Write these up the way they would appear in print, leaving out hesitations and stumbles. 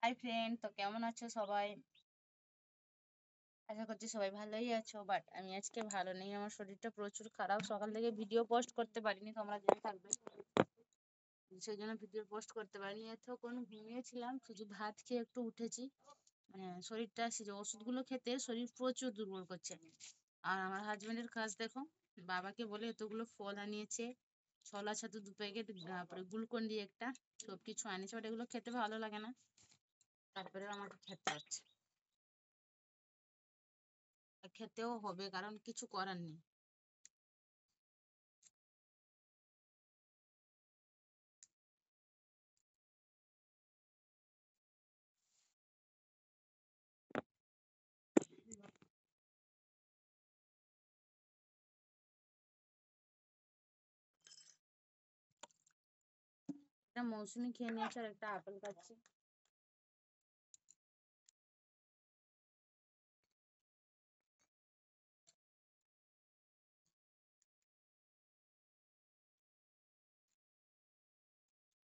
Hi friend, তো কেমন আছো সবাই? আশা করছি সবাই ভালোই আছো। বাট আমি আজকে ভালো নেই, আমার শরীরটা প্রচুর খারাপ। সকাল থেকে ভিডিও পোস্ট করতে পারিনি, তোমরা জেনে থাকবে। সেই জন্য ভিডিও পোস্ট করতে পারিনি। এতক্ষণ ঘুমিয়েছিলাম, শুধু ভাত খেয়ে একটু উঠেছি। মানে শরীরটা যে ওষুধগুলো খেতে শরীর প্রচুর দুর্বল করছে। আর আমার হাজবেন্ডের কাজ দেখো, বাবাকে বলে এতগুলো ফল আনিয়েছে, ছোলা ছাতু 2 প্যাকেট, তারপরে গ্লুকন ডি একটা, সবকিছু আনিয়েছে। বাট এগুলো খেতে ভালো লাগে না, তারপরে আমাকে খেতে হচ্ছে। খেতেও হবে, কারণ কিছু করার নেই। একটা মৌসুমি খেয়ে নিয়েছে আর একটা আপেল খাচ্ছি।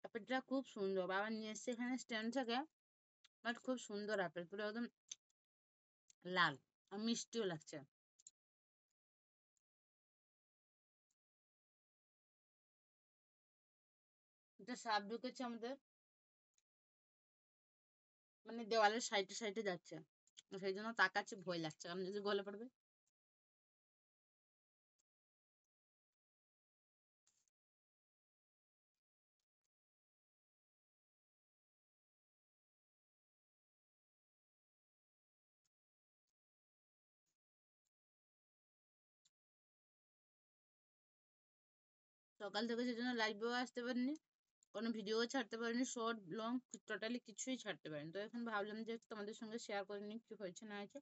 আপেলটা খুব সুন্দর, বাবা নিয়ে এসছে এখানে স্ট্যান্ড থেকে। বাট খুব সুন্দর আপেল, পুরো একদম লাল আর মিষ্টিও লাগছে। এটা সাপ ঢুকেছে আমাদের, মানে দেওয়ালের সাইডে সাইডে যাচ্ছে। সেই জন্য তাকাচ্ছে, ভয় লাগছে কারণ যদি গলে পড়বে। সকাল থেকে সেই জন্য লাইভেও আসতে পারিনি, কোনো ভিডিও ছাড়তে পারিনি, শর্ট লং টোটালি কিছুই ছাড়তে পারিনি। তো এখন ভাবলাম যে তোমাদের সঙ্গে শেয়ার করে নিই কি হয়েছে না হয়েছে।